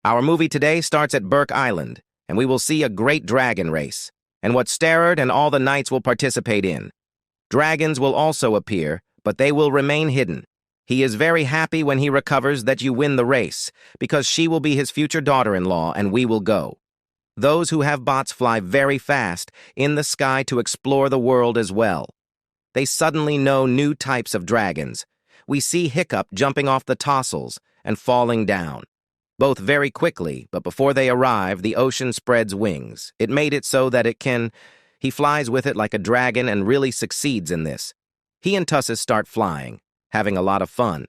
Our movie today starts at Burke Island, and we will see a great dragon race, and what Starrett and all the knights will participate in. Dragons will also appear, but they will remain hidden. He is very happy when he recovers that you win the race, because she will be his future daughter-in-law and we will go. Those who have bots fly very fast in the sky to explore the world as well. They suddenly know new types of dragons. We see Hiccup jumping off the tassels and falling down. Both very quickly, but before they arrive, the ocean spreads wings. It made it so that it can... He flies with it like a dragon and really succeeds in this. He and Toothless start flying, having a lot of fun,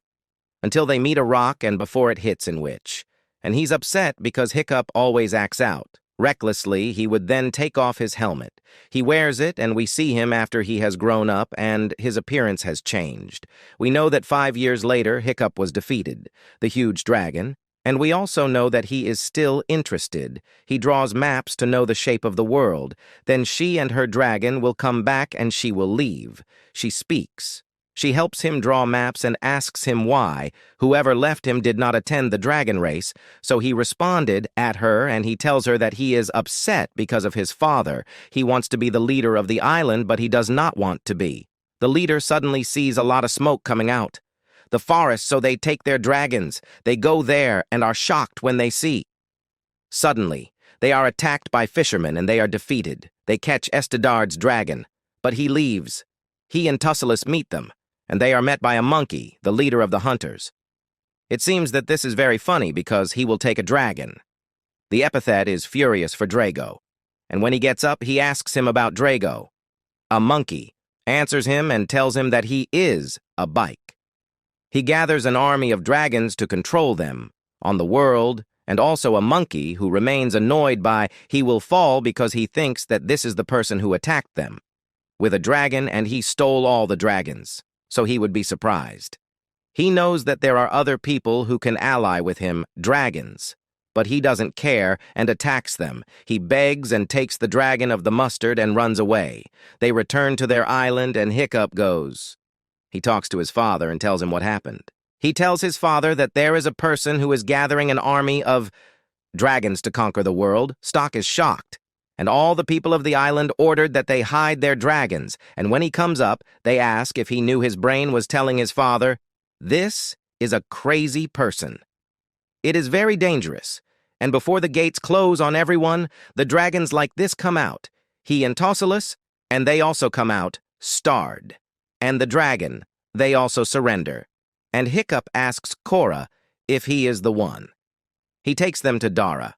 until they meet a rock and before it hits in which. And he's upset because Hiccup always acts out. Recklessly, he would then take off his helmet. He wears it, and we see him after he has grown up, and his appearance has changed. We know that 5 years later, Hiccup was defeated, the huge dragon, and we also know that he is still interested. He draws maps to know the shape of the world. Then she and her dragon will come back and she will leave. She speaks. She helps him draw maps and asks him why. Whoever left him did not attend the dragon race, so he responded at her and he tells her that he is upset because of his father. He wants to be the leader of the island, but he does not want to be. The leader suddenly sees a lot of smoke coming out. The forest, so they take their dragons. They go there and are shocked when they see. Suddenly, they are attacked by fishermen and they are defeated. They catch Estedard's dragon, but he leaves. He and Toothless meet them, and they are met by a monkey, the leader of the hunters. It seems that this is very funny because he will take a dragon. The epithet is furious for Drago, and when he gets up, he asks him about Drago. A monkey answers him and tells him that he is a bike. He gathers an army of dragons to control them on the world, and also a monkey who remains annoyed by he will fall because he thinks that this is the person who attacked them with a dragon, and he stole all the dragons, so he would be surprised. He knows that there are other people who can ally with him, dragons, but he doesn't care and attacks them. He begs and takes the dragon of the mustard and runs away. They return to their island and Hiccup goes. He talks to his father and tells him what happened. He tells his father that there is a person who is gathering an army of dragons to conquer the world. Stock is shocked, and all the people of the island ordered that they hide their dragons, and when he comes up, they ask if he knew his brain was telling his father, "This is a crazy person." It is very dangerous, and before the gates close on everyone, the dragons like this come out. He and Toothless, and they also come out, starred. And the dragon, they also surrender. And Hiccup asks Cora if he is the one. He takes them to Dara.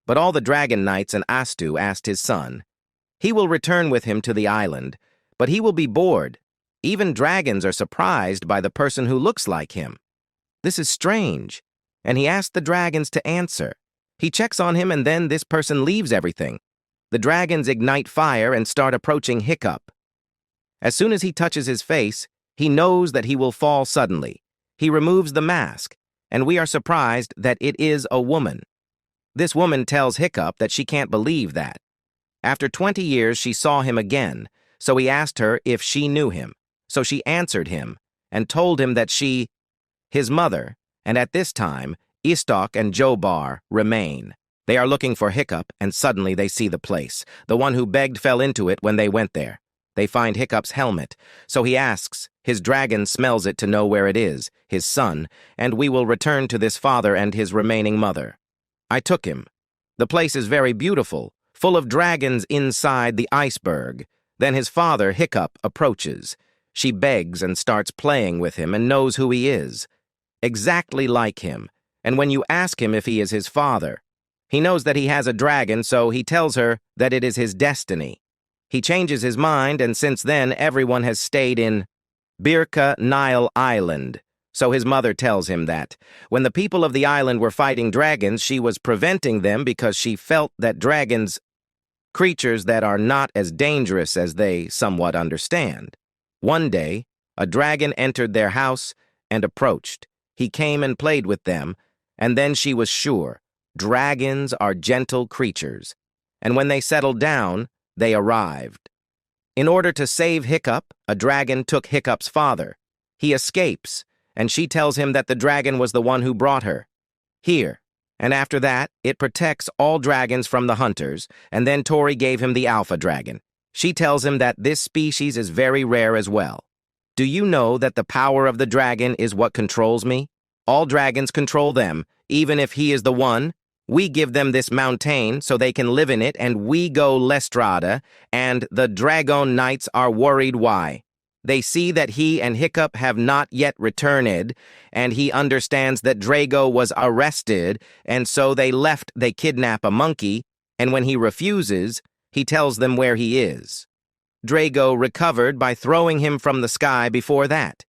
But all the dragon knights and Astu asked his son. He will return with him to the island, but he will be bored. Even dragons are surprised by the person who looks like him. This is strange, and he asked the dragons to answer. He checks on him, and then this person leaves everything. The dragons ignite fire and start approaching Hiccup. As soon as he touches his face, he knows that he will fall suddenly. He removes the mask, and we are surprised that it is a woman. This woman tells Hiccup that she can't believe that. After 20 years, she saw him again, so he asked her if she knew him. So she answered him and told him that she, his mother, and at this time, Istok and Jobar remain. They are looking for Hiccup, and suddenly they see the place. The one who begged fell into it when they went there. They find Hiccup's helmet, so he asks. His dragon smells it to know where it is, his son, and we will return to this father and his remaining mother. I took him. The place is very beautiful, full of dragons inside the iceberg. Then his father, Hiccup, approaches. She begs and starts playing with him and knows who he is. Exactly like him, and when you ask him if he is his father, he knows that he has a dragon, so he tells her that it is his destiny. He changes his mind, and since then, everyone has stayed in Birka Nile Island. So his mother tells him that when the people of the island were fighting dragons, she was preventing them because she felt that dragons, creatures that are not as dangerous as they somewhat understand. One day, a dragon entered their house and approached. He came and played with them, and then she was sure dragons are gentle creatures. And when they settled down, they arrived. In order to save Hiccup, a dragon took Hiccup's father. He escapes, and she tells him that the dragon was the one who brought her. Here, And after that, it protects all dragons from the hunters, and then Tori gave him the alpha dragon. She tells him that this species is very rare as well. Do you know that the power of the dragon is what controls me? All dragons control them, even if he is the one. We give them this mountain so they can live in it, and we go Lestrada, and the Dragon Knights are worried why. They see that he and Hiccup have not yet returned, and he understands that Drago was arrested, and so they kidnap a monkey, and when he refuses, he tells them where he is. Drago recovered by throwing him from the sky before that.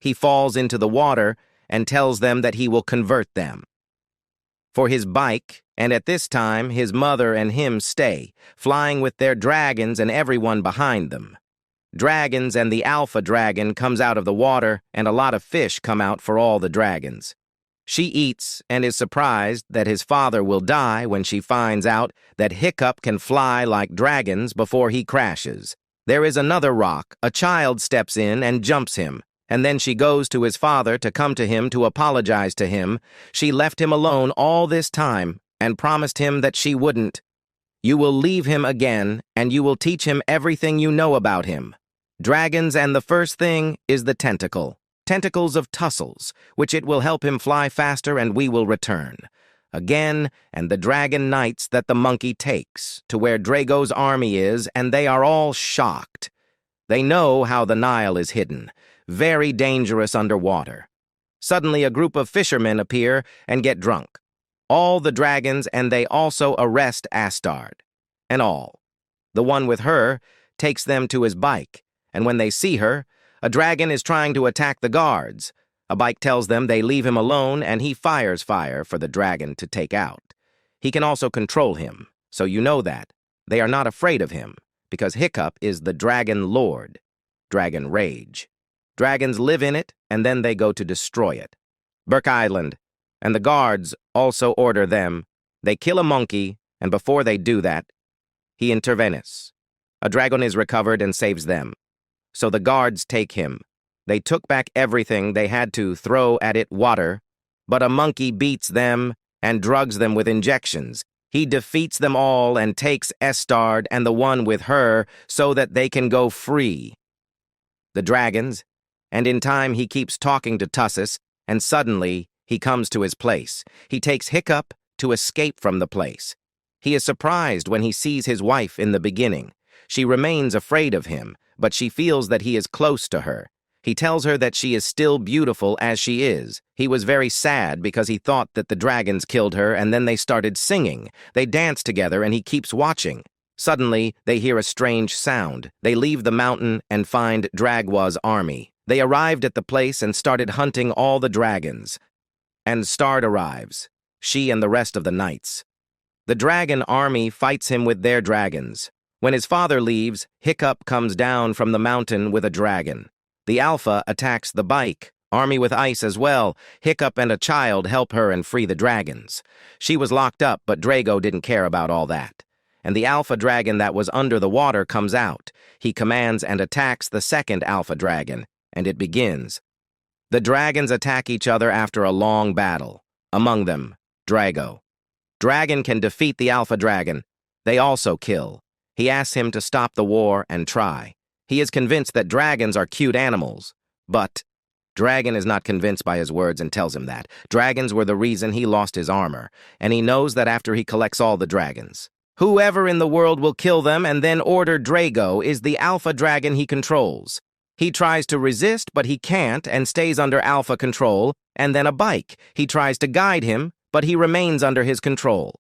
He falls into the water and tells them that he will convert them for his bike, and at this time his mother and him stay, flying with their dragons and everyone behind them. Dragons and the alpha dragon comes out of the water, and a lot of fish come out for all the dragons. She eats and is surprised that his father will die when she finds out that Hiccup can fly like dragons before he crashes. There is another rock. A child steps in and jumps him, and then she goes to his father to come to him to apologize to him. She left him alone all this time and promised him that she wouldn't. You will leave him again, and you will teach him everything you know about him. Dragons, and the first thing is the tentacle. Tentacles of tussles, which it will help him fly faster, and we will return. Again, and the dragon knights that the monkey takes, to where Drago's army is, and they are all shocked. They know how the Nile is hidden, very dangerous underwater. Suddenly a group of fishermen appear and get drunk. All the dragons, and they also arrest Astard. And all. The one with her takes them to his bike, and when they see her, a dragon is trying to attack the guards. A bike tells them they leave him alone, and he fires fire for the dragon to take out. He can also control him, so you know that. They are not afraid of him, because Hiccup is the Dragon Lord. Dragon Rage. Dragons live in it, and then they go to destroy it. Burke Island, and the guards also order them. They kill a monkey, and before they do that, he intervenes. A dragon is recovered and saves them. So the guards take him. They took back everything. They had to throw at it water, but a monkey beats them and drugs them with injections. He defeats them all and takes Astard and the one with her so that they can go free. The dragons, and in time he keeps talking to Toothless, and suddenly he comes to his place. He takes Hiccup to escape from the place. He is surprised when he sees his wife in the beginning. She remains afraid of him, but she feels that he is close to her. He tells her that she is still beautiful as she is. He was very sad because he thought that the dragons killed her, and then they started singing. They dance together, and he keeps watching. Suddenly, they hear a strange sound. They leave the mountain and find Dragwa's army. They arrived at the place and started hunting all the dragons. And Stard arrives, she and the rest of the knights. The dragon army fights him with their dragons. When his father leaves, Hiccup comes down from the mountain with a dragon. The Alpha attacks the bike, army with ice as well. Hiccup and a child help her and free the dragons. She was locked up, but Drago didn't care about all that. And the Alpha dragon that was under the water comes out. He commands and attacks the second Alpha dragon, and it begins. The dragons attack each other after a long battle. Among them, Drago. Dragon can defeat the Alpha dragon. They also kill. He asks him to stop the war and try. He is convinced that dragons are cute animals, but Dragon is not convinced by his words and tells him that. Dragons were the reason he lost his armor, and he knows that after he collects all the dragons. Whoever in the world will kill them and then order Drago is the Alpha dragon he controls. He tries to resist, but he can't and stays under Alpha control, and then a bike. He tries to guide him, but he remains under his control.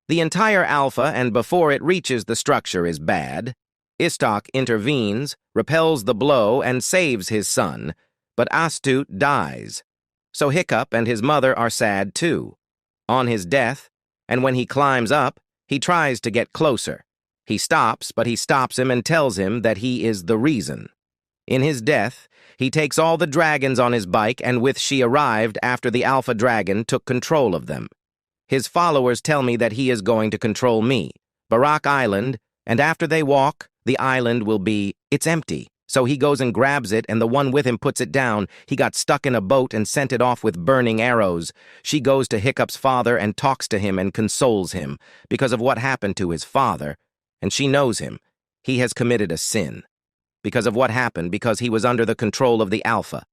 The entire Alpha, and before it reaches the structure, is bad. Istok intervenes, repels the blow, and saves his son, but Astute dies. So Hiccup and his mother are sad too. On his death, and when he climbs up, he tries to get closer. He stops, but he stops him and tells him that he is the reason. In his death, he takes all the dragons on his bike, and with she arrived after the Alpha dragon took control of them. His followers tell me that he is going to control me, Barak Island, and after they walk, the island will be, it's empty. So he goes and grabs it, and the one with him puts it down. He got stuck in a boat and sent it off with burning arrows. She goes to Hiccup's father and talks to him and consoles him because of what happened to his father, and she knows him. He has committed a sin. Because of what happened, because he was under the control of the Alpha.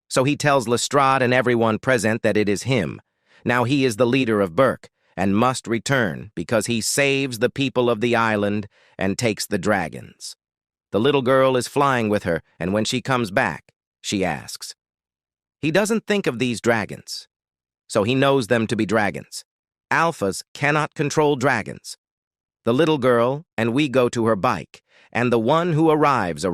So he tells Lestrade and everyone present that it is him. Now he is the leader of Berk, and must return because he saves the people of the island and takes the dragons. The little girl is flying with her, and when she comes back, she asks. He doesn't think of these dragons, so he knows them to be dragons. Alphas cannot control dragons. The little girl and we go to her bike, and the one who arrives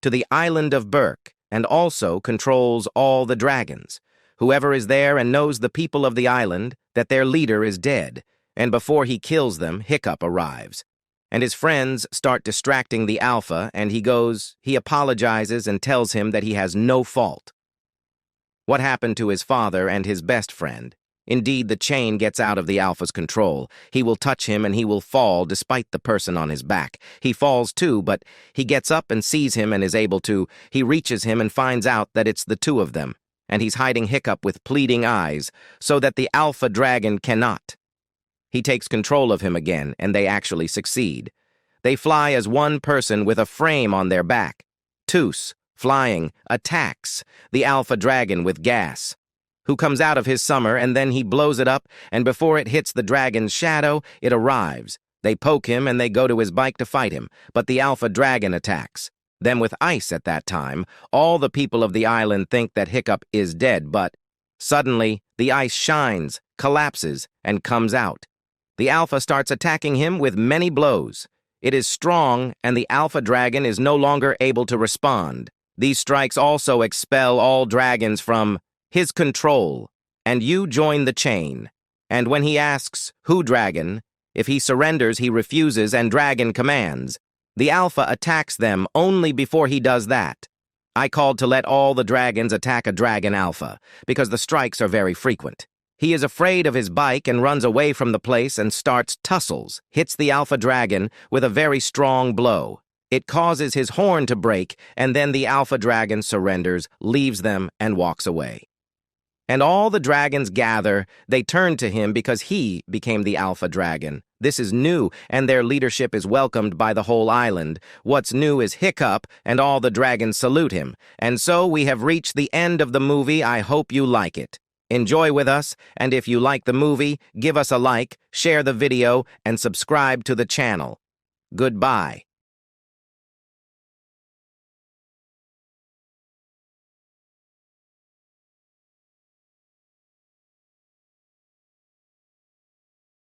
to the island of Berk, and also controls all the dragons. Whoever is there and knows the people of the island that their leader is dead, and before he kills them, Hiccup arrives. And his friends start distracting the Alpha, and he apologizes and tells him that he has no fault. What happened to his father and his best friend? Indeed, the chain gets out of the Alpha's control. He will touch him and he will fall despite the person on his back. He falls too, but he gets up and sees him and is able to. He reaches him and finds out that it's the two of them, and he's hiding Hiccup with pleading eyes so that the Alpha dragon cannot. He takes control of him again, and they actually succeed. They fly as one person with a frame on their back. Toothless, flying, attacks the Alpha dragon with gas, who comes out of his summer, and then he blows it up, and before it hits the dragon's shadow, it arrives. They poke him, and they go to his bike to fight him, but the Alpha dragon attacks. Them with ice at that time, all the people of the island think that Hiccup is dead, but suddenly the ice shines, collapses, and comes out. The Alpha starts attacking him with many blows. It is strong, and the Alpha dragon is no longer able to respond. These strikes also expel all dragons from his control, and you join the chain. And when he asks, "Who dragon?" if he surrenders, he refuses, and dragon commands. The Alpha attacks them only before he does that. I called to let all the dragons attack a dragon Alpha, because the strikes are very frequent. He is afraid of his bike and runs away from the place and starts tussles, hits the Alpha dragon with a very strong blow. It causes his horn to break, and then the Alpha dragon surrenders, leaves them, and walks away. And all the dragons gather. They turn to him because he became the Alpha dragon. This is new, and their leadership is welcomed by the whole island. What's new is Hiccup, and all the dragons salute him. And so we have reached the end of the movie. I hope you like it. Enjoy with us, and if you like the movie, give us a like, share the video, and subscribe to the channel. Goodbye.